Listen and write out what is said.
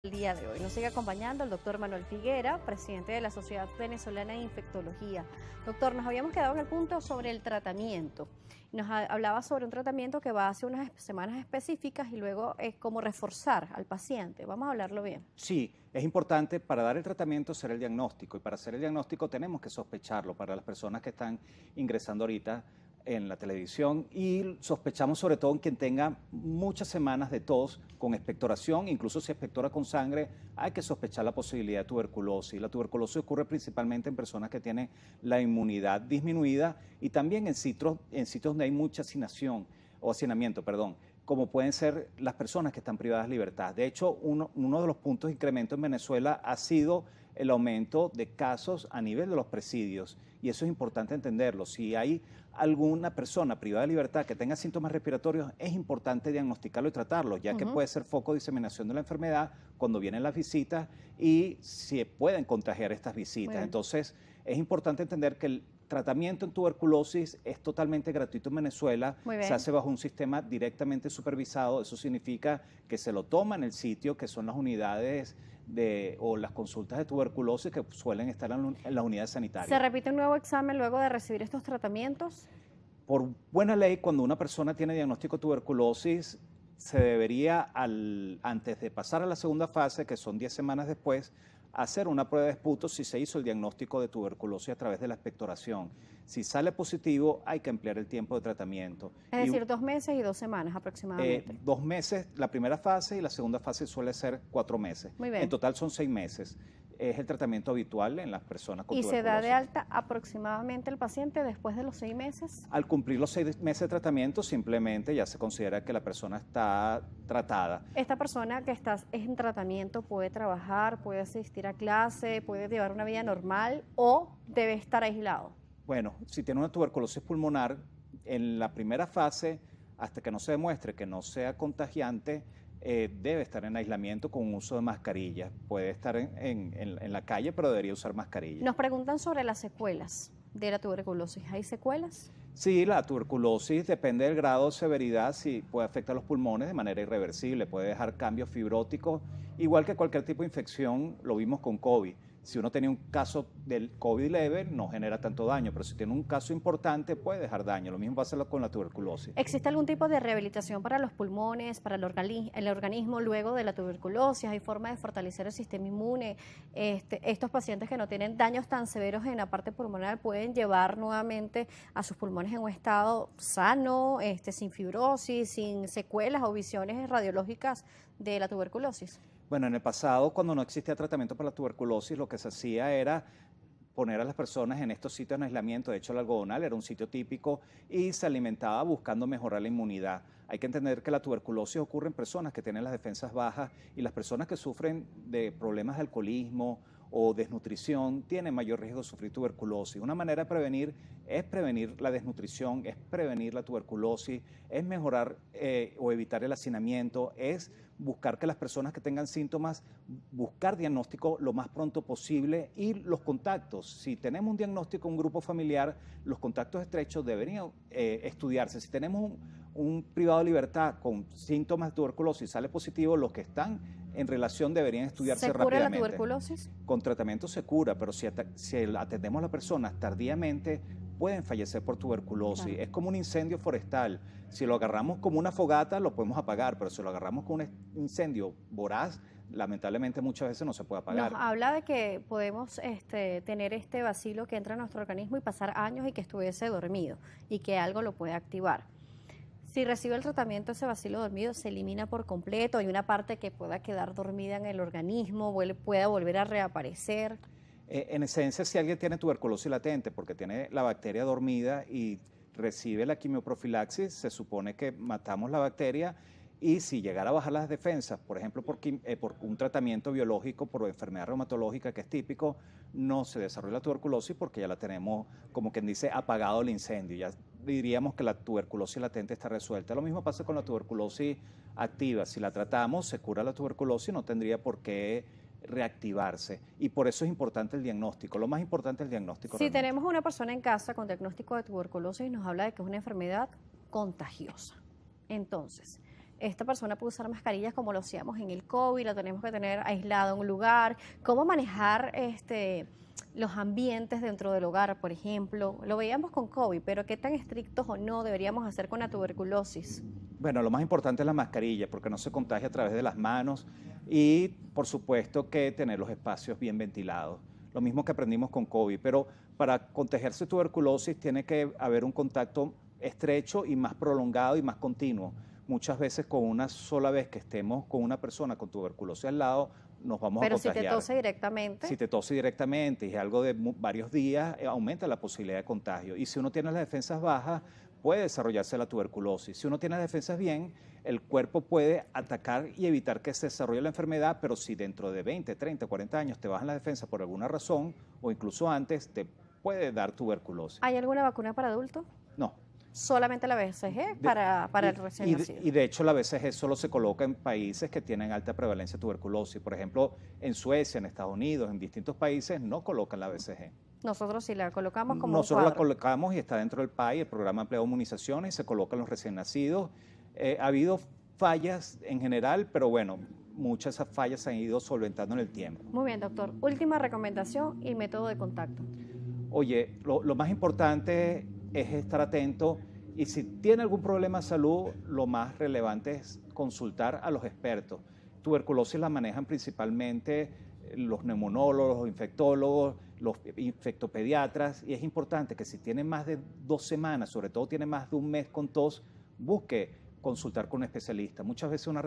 El día de hoy nos sigue acompañando el doctor Manuel Figuera, presidente de la Sociedad Venezolana de Infectología. Doctor, nos habíamos quedado en el punto sobre el tratamiento. Hablaba sobre un tratamiento que va hace unas semanas específicas y luego es como reforzar al paciente. Vamos a hablarlo bien. Sí, es importante para dar el tratamiento hacer el diagnóstico y para hacer el diagnóstico tenemos que sospecharlo para las personas que están ingresando ahorita en la televisión y sospechamos sobre todo en quien tenga muchas semanas de tos con expectoración, incluso si expectora con sangre, hay que sospechar la posibilidad de tuberculosis. La tuberculosis ocurre principalmente en personas que tienen la inmunidad disminuida y también en sitios donde hay mucha hacinación o hacinamiento, perdón, como pueden ser las personas que están privadas de libertad. De hecho, uno de los puntos de incremento en Venezuela ha sido el aumento de casos a nivel de los presidios, y eso es importante entenderlo. Si hay alguna persona privada de libertad que tenga síntomas respiratorios, es importante diagnosticarlo y tratarlo, ya que puede ser foco de diseminación de la enfermedad cuando vienen las visitas y se pueden contagiar estas visitas. Entonces, es importante entender que el tratamiento en tuberculosis es totalmente gratuito en Venezuela, se hace bajo un sistema directamente supervisado, eso significa que se lo toma en el sitio, que son las unidades o las consultas de tuberculosis que suelen estar en las unidades sanitarias. ¿Se repite un nuevo examen luego de recibir estos tratamientos? Por buena ley, cuando una persona tiene diagnóstico de tuberculosis, se debería, antes de pasar a la segunda fase, que son 10 semanas después, hacer una prueba de esputo si se hizo el diagnóstico de tuberculosis a través de la expectoración. Si sale positivo, hay que ampliar el tiempo de tratamiento. Es decir, 2 meses y 2 semanas aproximadamente. 2 meses la primera fase y la segunda fase suele ser 4 meses. Muy bien. En total son 6 meses. Es el tratamiento habitual en las personas con tuberculosis. ¿Y se da de alta aproximadamente el paciente después de los 6 meses? Al cumplir los 6 meses de tratamiento, simplemente ya se considera que la persona está tratada. Esta persona que está en tratamiento puede trabajar, puede asistir a clase, puede llevar una vida normal o debe estar aislado. Bueno, si tiene una tuberculosis pulmonar, en la primera fase, hasta que no se demuestre que no sea contagiante, debe estar en aislamiento con uso de mascarilla. Puede estar en la calle, pero debería usar mascarilla. Nos preguntan sobre las secuelas de la tuberculosis. ¿Hay secuelas? Sí, la tuberculosis depende del grado de severidad, si puede afectar los pulmones de manera irreversible, puede dejar cambios fibróticos, igual que cualquier tipo de infección, lo vimos con COVID. Si uno tenía un caso del COVID leve, no genera tanto daño, pero si tiene un caso importante, puede dejar daño. Lo mismo pasa con la tuberculosis. ¿Existe algún tipo de rehabilitación para los pulmones, para el organismo luego de la tuberculosis? ¿Hay forma de fortalecer el sistema inmune? Estos pacientes que no tienen daños tan severos en la parte pulmonar pueden llevar nuevamente a sus pulmones en un estado sano, sin fibrosis, sin secuelas o visiones radiológicas de la tuberculosis. Bueno, en el pasado, cuando no existía tratamiento para la tuberculosis, lo que se hacía era poner a las personas en estos sitios en aislamiento. De hecho, el algodonal era un sitio típico y se alimentaba buscando mejorar la inmunidad. Hay que entender que la tuberculosis ocurre en personas que tienen las defensas bajas y las personas que sufren de problemas de alcoholismo o desnutrición tienen mayor riesgo de sufrir tuberculosis. Una manera de prevenir es prevenir la desnutrición, es prevenir la tuberculosis, es mejorar o evitar el hacinamiento, es buscar que las personas que tengan síntomas, buscar diagnóstico lo más pronto posible y los contactos. Si tenemos un diagnóstico en un grupo familiar, los contactos estrechos deberían estudiarse. Si tenemos un privado de libertad con síntomas de tuberculosis y sale positivo, los que están en relación deberían estudiarse rápidamente. ¿Se cura la tuberculosis? Con tratamiento se cura, pero si atendemos a las personas tardíamente, pueden fallecer por tuberculosis. Claro. Es como un incendio forestal. Si lo agarramos como una fogata, lo podemos apagar, pero si lo agarramos como un incendio voraz, lamentablemente muchas veces no se puede apagar. Nos habla de que podemos tener este bacilo que entra en nuestro organismo y pasar años y que estuviese dormido y que algo lo puede activar. Si recibe el tratamiento, ese bacilo dormido se elimina por completo. Hay una parte que pueda quedar dormida en el organismo, pueda volver a reaparecer. En esencia, si alguien tiene tuberculosis latente porque tiene la bacteria dormida y recibe la quimioprofilaxis, se supone que matamos la bacteria y si llegara a bajar las defensas, por ejemplo, por un tratamiento biológico, por enfermedad reumatológica que es típico, no se desarrolla la tuberculosis porque ya la tenemos, como quien dice, apagado el incendio. Ya diríamos que la tuberculosis latente está resuelta. Lo mismo pasa con la tuberculosis activa. Si la tratamos, se cura la tuberculosis, no tendría por qué reactivarse. Y por eso es importante el diagnóstico. Lo más importante es el diagnóstico. Si tenemos una persona en casa con diagnóstico de tuberculosis, nos habla de que es una enfermedad contagiosa. Entonces, esta persona puede usar mascarillas como lo hacíamos en el COVID, la tenemos que tener aislada en un lugar, cómo manejar los ambientes dentro del hogar, por ejemplo. Lo veíamos con COVID, pero qué tan estrictos o no deberíamos hacer con la tuberculosis. Bueno, lo más importante es la mascarilla, porque no se contagia a través de las manos y, por supuesto, que tener los espacios bien ventilados. Lo mismo que aprendimos con COVID, pero para contagiarse tuberculosis tiene que haber un contacto estrecho y más prolongado y más continuo. Muchas veces con una sola vez que estemos con una persona con tuberculosis al lado, nos vamos a Pero si contagiar. te tose directamente. Si te tose directamente y es algo de varios días, aumenta la posibilidad de contagio. Y si uno tiene las defensas bajas, puede desarrollarse la tuberculosis. Si uno tiene las defensas bien, el cuerpo puede atacar y evitar que se desarrolle la enfermedad, pero si dentro de 20, 30, 40 años te bajan las defensas por alguna razón, o incluso antes, te puede dar tuberculosis. ¿Hay alguna vacuna para adultos? No. Solamente la BCG para el recién nacido. Y de hecho la BCG solo se coloca en países que tienen alta prevalencia de tuberculosis. Por ejemplo, en Suecia, en Estados Unidos, en distintos países no colocan la BCG. Nosotros sí la colocamos como Nosotros un la colocamos y está dentro del PAI, el Programa Ampliado de Inmunizaciones, y se colocan los recién nacidos. Ha habido fallas en general, pero bueno, muchas de esas fallas se han ido solventando en el tiempo. Muy bien, doctor. Última recomendación y método de contacto. Oye, lo más importante es estar atento y si tiene algún problema de salud, lo más relevante es consultar a los expertos. Tuberculosis la manejan principalmente los neumonólogos, los infectólogos, los infectopediatras y es importante que si tiene más de 2 semanas, sobre todo tiene más de un mes con tos, busque consultar con un especialista. Muchas veces una